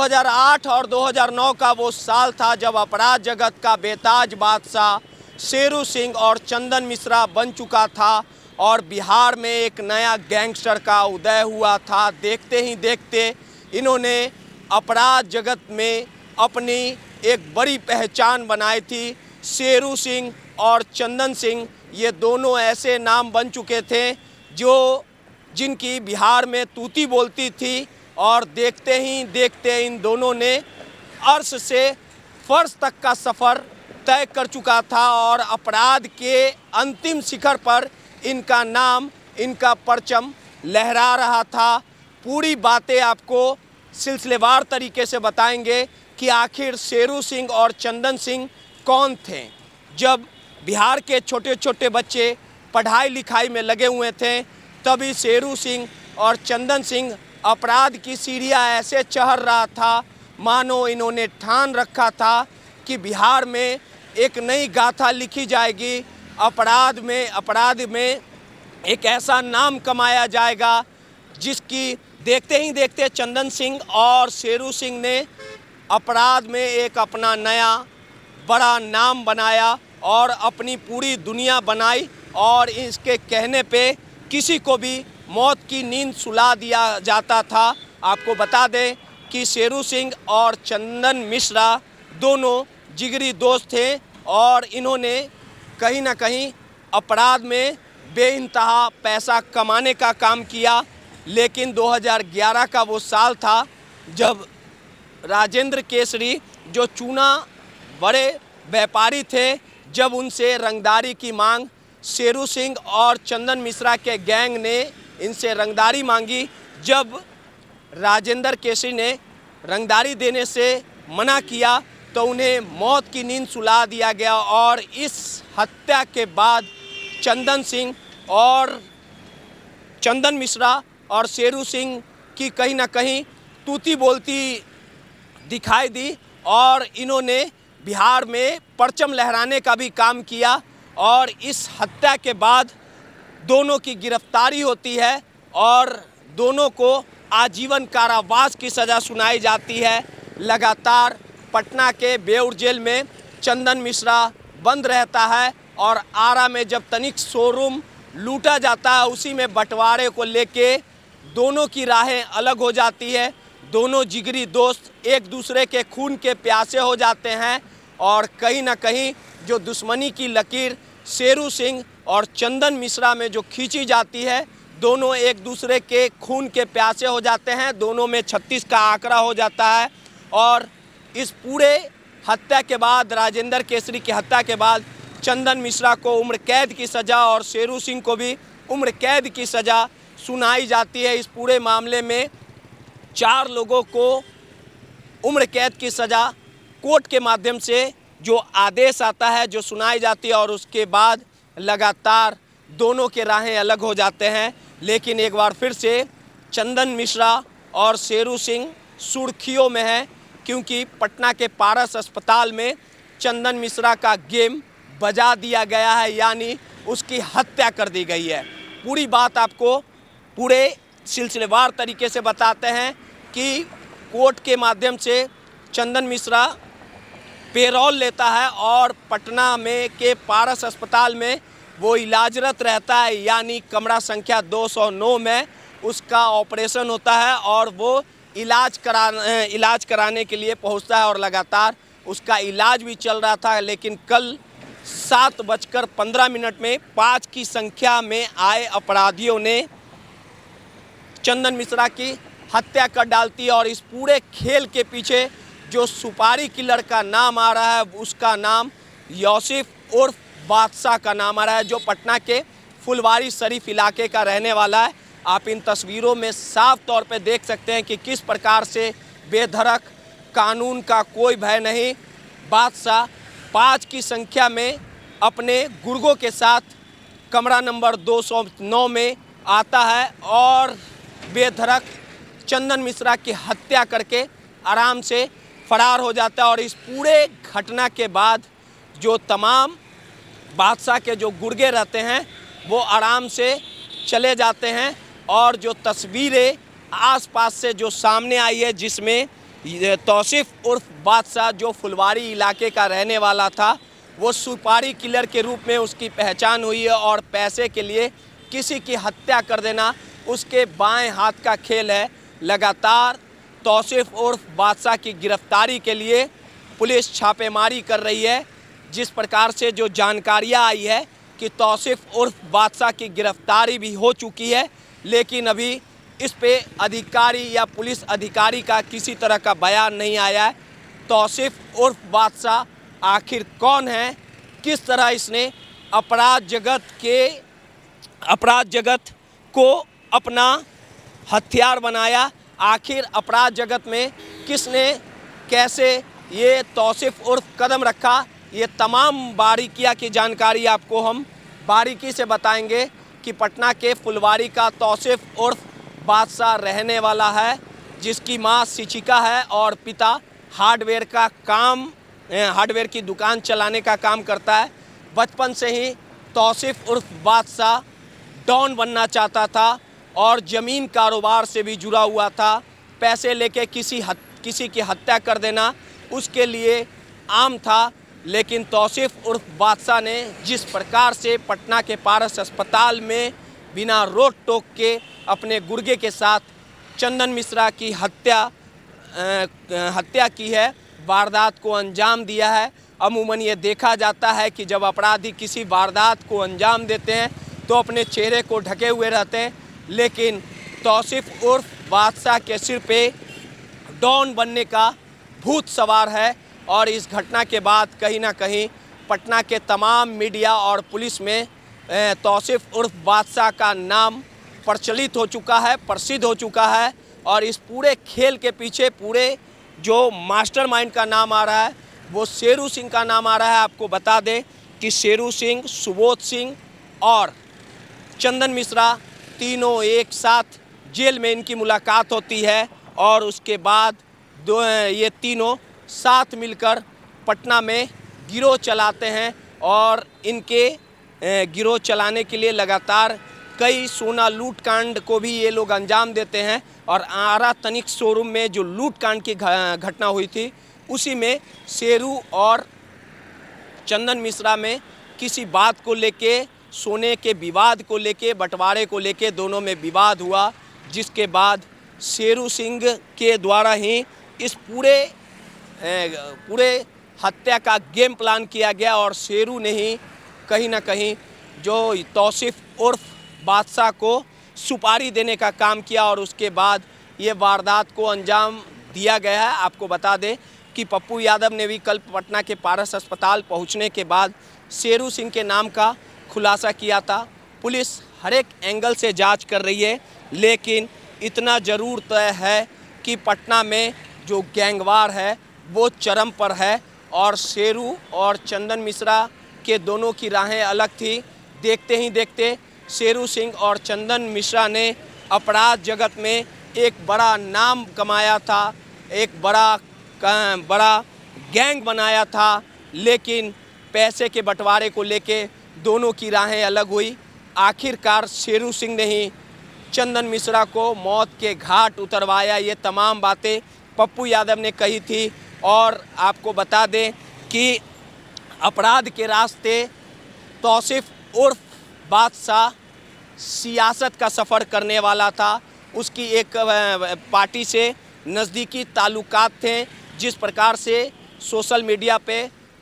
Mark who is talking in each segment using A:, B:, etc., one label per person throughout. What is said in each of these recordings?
A: 2008 और 2009 का वो साल था जब अपराध जगत का बेताज बादशाह शेरू सिंह और चंदन मिश्रा बन चुका था और बिहार में एक नया गैंगस्टर का उदय हुआ था। देखते ही देखते इन्होंने अपराध जगत में अपनी एक बड़ी पहचान बनाई थी। शेरू सिंह और चंदन सिंह ये दोनों ऐसे नाम बन चुके थे जिनकी बिहार में तूती बोलती थी और देखते ही देखते इन दोनों ने अर्श से फर्श तक का सफ़र तय कर चुका था और अपराध के अंतिम शिखर पर इनका नाम, इनका परचम लहरा रहा था। पूरी बातें आपको सिलसिलेवार तरीके से बताएंगे कि आखिर शेरू सिंह और चंदन सिंह कौन थे। जब बिहार के छोटे छोटे बच्चे पढ़ाई लिखाई में लगे हुए थे तभी शेरू सिंह और चंदन सिंह अपराध की सीढ़ियाँ ऐसे चढ़ रहा था मानो इन्होंने ठान रखा था कि बिहार में एक नई गाथा लिखी जाएगी। अपराध में एक ऐसा नाम कमाया जाएगा जिसकी देखते ही देखते चंदन सिंह और शेरू सिंह ने अपराध में एक अपना नया बड़ा नाम बनाया और अपनी पूरी दुनिया बनाई और इसके कहने पे किसी को भी मौत की नींद सुला दिया जाता था। आपको बता दें कि शेरू सिंह और चंदन मिश्रा दोनों जिगरी दोस्त थे और इन्होंने कहीं ना कहीं अपराध में बेइंतहा पैसा कमाने का काम किया। लेकिन 2011 का वो साल था जब राजेंद्र केसरी जो चूना बड़े व्यापारी थे, जब उनसे रंगदारी की मांग शेरू सिंह और चंदन मिश्रा के गैंग ने इनसे रंगदारी मांगी। जब राजेंद्र केसरी ने रंगदारी देने से मना किया तो उन्हें मौत की नींद सुला दिया गया और इस हत्या के बाद चंदन मिश्रा और शेरू सिंह की कहीं ना कहीं तूती बोलती दिखाई दी और इन्होंने बिहार में परचम लहराने का भी काम किया। और इस हत्या के बाद दोनों की गिरफ्तारी होती है और दोनों को आजीवन कारावास की सज़ा सुनाई जाती है। लगातार पटना के बेउर जेल में चंदन मिश्रा बंद रहता है और आरा में जब तनिक शोरूम लूटा जाता है उसी में बंटवारे को लेके दोनों की राहें अलग हो जाती है। दोनों जिगरी दोस्त एक दूसरे के खून के प्यासे हो जाते हैं और कहीं ना कहीं जो दुश्मनी की लकीर शेरू सिंह और चंदन मिश्रा में जो खींची जाती है, दोनों एक दूसरे के खून के प्यासे हो जाते हैं। दोनों में 36 का आंकड़ा हो जाता है और इस पूरे हत्या के बाद, राजेंद्र केसरी की हत्या के बाद चंदन मिश्रा को उम्र कैद की सज़ा और शेरू सिंह को भी उम्र कैद की सज़ा सुनाई जाती है। इस पूरे मामले में 4 लोगों को उम्र कैद की सज़ा कोर्ट के माध्यम से जो आदेश आता है, जो सुनाई जाती है और उसके बाद लगातार दोनों के राहें अलग हो जाते हैं। लेकिन एक बार फिर से चंदन मिश्रा और शेरू सिंह सुर्खियों में है क्योंकि पटना के पारस अस्पताल में चंदन मिश्रा का गेम बजा दिया गया है, यानी उसकी हत्या कर दी गई है। पूरी बात आपको पूरे सिलसिलेवार तरीके से बताते हैं कि कोर्ट के माध्यम से चंदन मिश्रा पेरोल लेता है और पटना में के पारस अस्पताल में वो इलाजरत रहता है, यानी कमरा संख्या 209 में उसका ऑपरेशन होता है और वो इलाज कराने के लिए पहुंचता है और लगातार उसका इलाज भी चल रहा था। लेकिन कल 7:15 में 5 की संख्या में आए अपराधियों ने चंदन मिश्रा की हत्या कर डालती है और इस पूरे खेल के पीछे जो सुपारी किलर का नाम आ रहा है उसका नाम यौसिफ उर्फ बादशाह का नाम आ रहा है, जो पटना के फुलवारी शरीफ इलाके का रहने वाला है। आप इन तस्वीरों में साफ तौर पे देख सकते हैं कि किस प्रकार से बेधड़क, कानून का कोई भय नहीं, बादशाह 5 की संख्या में अपने गुर्गों के साथ कमरा नंबर 209 में आता है और बेधड़क चंदन मिश्रा की हत्या करके आराम से फरार हो जाता है। और इस पूरे घटना के बाद जो तमाम बादशाह के जो गुर्गे रहते हैं वो आराम से चले जाते हैं और जो तस्वीरें आसपास से जो सामने आई है जिसमें ये तौसीफ उर्फ बादशाह जो फुलवारी इलाके का रहने वाला था, वो सुपारी किलर के रूप में उसकी पहचान हुई है और पैसे के लिए किसी की हत्या कर देना उसके बाएं हाथ का खेल है। लगातार तौसीफ उर्फ बादशाह की गिरफ्तारी के लिए पुलिस छापेमारी कर रही है। जिस प्रकार से जो जानकारियां आई है कि तौसीफ उर्फ बादशाह की गिरफ्तारी भी हो चुकी है, लेकिन अभी इस पे अधिकारी या पुलिस अधिकारी का किसी तरह का बयान नहीं आया है। तौसीफ उर्फ बादशाह आखिर कौन है, किस तरह इसने अपराध जगत को अपना हथियार बनाया, आखिर अपराध जगत में किसने कैसे ये तौसीफ उर्फ कदम रखा, ये तमाम बारीकियां की जानकारी आपको हम बारीकी से बताएंगे कि पटना के फुलवारी का तौसीफ उर्फ बादशाह रहने वाला है, जिसकी मां शिक्षिका है और पिता हार्डवेयर की दुकान चलाने का काम करता है। बचपन से ही तौसीफ उर्फ बादशाह डॉन बनना चाहता था और ज़मीन कारोबार से भी जुड़ा हुआ था। पैसे लेके किसी की हत्या कर देना उसके लिए आम था, लेकिन तौसीफ उर्फ बादशाह ने जिस प्रकार से पटना के पारस अस्पताल में बिना रोक टोक के अपने गुर्गे के साथ चंदन मिश्रा की हत्या की है, वारदात को अंजाम दिया है। अमूमन ये देखा जाता है कि जब अपराधी किसी वारदात को अंजाम देते हैं तो अपने चेहरे को ढके हुए रहते हैं, लेकिन तौसीफ उर्फ बादशाह के सिर पे डॉन बनने का भूत सवार है। और इस घटना के बाद कहीं ना कहीं पटना के तमाम मीडिया और पुलिस में तौसीफ उर्फ बादशाह का नाम प्रचलित हो चुका है, प्रसिद्ध हो चुका है। और इस पूरे खेल के पीछे पूरे जो मास्टरमाइंड का नाम आ रहा है वो शेरू सिंह का नाम आ रहा है। आपको बता दें कि शेरू सिंह, सुबोध सिंह और चंदन मिश्रा तीनों एक साथ जेल में इनकी मुलाकात होती है और उसके बाद ये तीनों साथ मिलकर पटना में गिरोह चलाते हैं और इनके गिरोह चलाने के लिए लगातार कई सोना लूट कांड को भी ये लोग अंजाम देते हैं। और आरा तनिक शोरूम में जो लूट कांड की घटना हुई थी उसी में शेरू और चंदन मिश्रा में किसी बात को लेके, सोने के विवाद को लेके, बंटवारे को लेके दोनों में विवाद हुआ, जिसके बाद शेरू सिंह के द्वारा ही इस पूरे हत्या का गेम प्लान किया गया और शेरू ने ही कहीं ना कहीं जो तौसीफ उर्फ बादशाह को सुपारी देने का काम किया और उसके बाद ये वारदात को अंजाम दिया गया है। आपको बता दें कि पप्पू यादव ने भी कल पटना के पारस अस्पताल पहुंचने के बाद शेरू सिंह के नाम का खुलासा किया था। पुलिस हर एक एंगल से जांच कर रही है, लेकिन इतना ज़रूर तय है कि पटना में जो गैंगवार है वो चरम पर है और शेरू और चंदन मिश्रा के दोनों की राहें अलग थी। देखते ही देखते शेरू सिंह और चंदन मिश्रा ने अपराध जगत में एक बड़ा नाम कमाया था, एक बड़ा गैंग बनाया था, लेकिन पैसे के बंटवारे को लेके दोनों की राहें अलग हुई। आखिरकार शेरू सिंह ने ही चंदन मिश्रा को मौत के घाट उतरवाया। ये तमाम बातें पप्पू यादव ने कही थी। और आपको बता दें कि अपराध के रास्ते तौसीफ उर्फ बादशाह सियासत का सफ़र करने वाला था। उसकी एक पार्टी से नज़दीकी ताल्लुकात थे। जिस प्रकार से सोशल मीडिया पे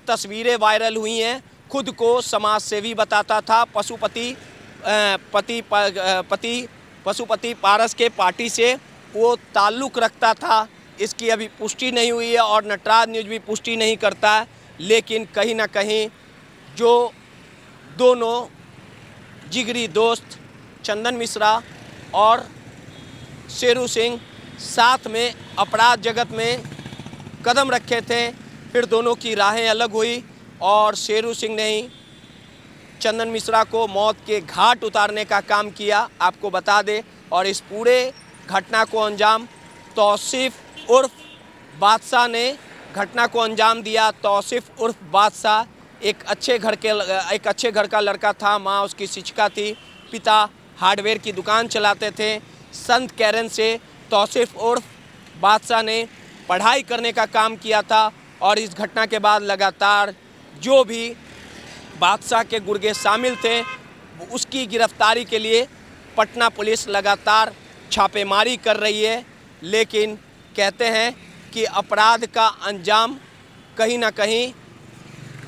A: तस्वीरें वायरल हुई हैं, खुद को समाज सेवी बताता था, पशुपति पारस के पार्टी से वो ताल्लुक़ रखता था। इसकी अभी पुष्टि नहीं हुई है और नटराज न्यूज़ भी पुष्टि नहीं करता है, लेकिन कहीं ना कहीं जो दोनों जिगरी दोस्त चंदन मिश्रा और शेरू सिंह साथ में अपराध जगत में कदम रखे थे, फिर दोनों की राहें अलग हुई और शेरू सिंह ने ही चंदन मिश्रा को मौत के घाट उतारने का काम किया। आपको बता दें, और इस पूरे घटना को अंजाम तौसीफ उर्फ बादशाह ने घटना को अंजाम दिया। तौसीफ उर्फ बादशाह एक अच्छे घर का लड़का था। माँ उसकी शिक्षिका थी, पिता हार्डवेयर की दुकान चलाते थे। संत कैरन से तौसीफ उर्फ बादशाह ने पढ़ाई करने का काम किया था और इस घटना के बाद लगातार जो भी बादशाह के गुर्गे शामिल थे उसकी गिरफ्तारी के लिए पटना पुलिस लगातार छापेमारी कर रही है। लेकिन कहते हैं कि अपराध का अंजाम कहीं ना कहीं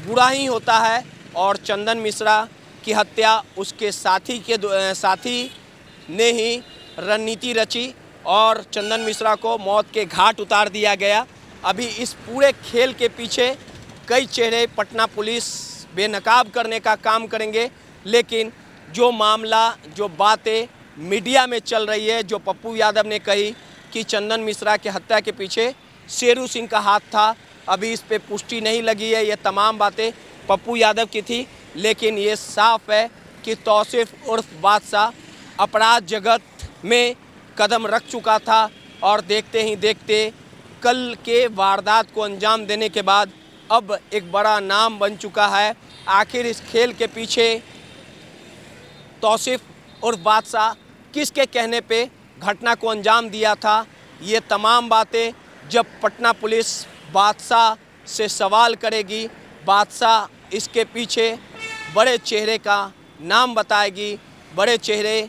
A: बुरा ही होता है और चंदन मिश्रा की हत्या उसके साथी ने ही रणनीति रची और चंदन मिश्रा को मौत के घाट उतार दिया गया। अभी इस पूरे खेल के पीछे कई चेहरे पटना पुलिस बेनकाब करने का काम करेंगे, लेकिन जो मामला, जो बातें मीडिया में चल रही है, जो पप्पू यादव ने कही कि चंदन मिश्रा की हत्या के पीछे शेरू सिंह का हाथ था, अभी इस पे पुष्टि नहीं लगी है। ये तमाम बातें पप्पू यादव की थी, लेकिन ये साफ है कि तौसीफ उर्फ बादशाह अपराध जगत में कदम रख चुका था और देखते ही देखते कल के वारदात को अंजाम देने के बाद अब एक बड़ा नाम बन चुका है। आखिर इस खेल के पीछे तौसीफ उर्फ बादशाह किसके कहने पे घटना को अंजाम दिया था, ये तमाम बातें जब पटना पुलिस बादशाह से सवाल करेगी, बादशाह इसके पीछे बड़े चेहरे का नाम बताएगी। बड़े चेहरे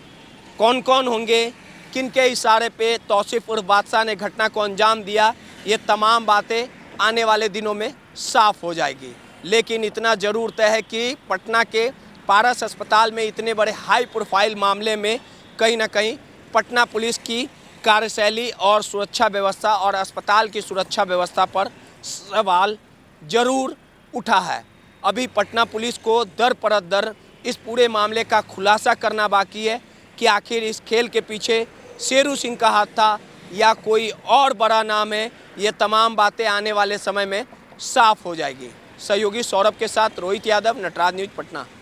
A: कौन कौन होंगे, किनके इशारे पे तौसीफ उर्फ बादशाह ने घटना को अंजाम दिया, ये तमाम बातें आने वाले दिनों में साफ हो जाएगी। लेकिन इतना ज़रूर तय है कि पटना के पारस अस्पताल में इतने बड़े हाई प्रोफाइल मामले में कहीं ना कहीं पटना पुलिस की कार्यशैली और सुरक्षा व्यवस्था और अस्पताल की सुरक्षा व्यवस्था पर सवाल जरूर उठा है। अभी पटना पुलिस को दर पर दर इस पूरे मामले का खुलासा करना बाकी है कि आखिर इस खेल के पीछे शेरू सिंह का हाथ था या कोई और बड़ा नाम है। ये तमाम बातें आने वाले समय में साफ हो जाएगी। सहयोगी सौरभ के साथ रोहित यादव, नटराज न्यूज़, पटना।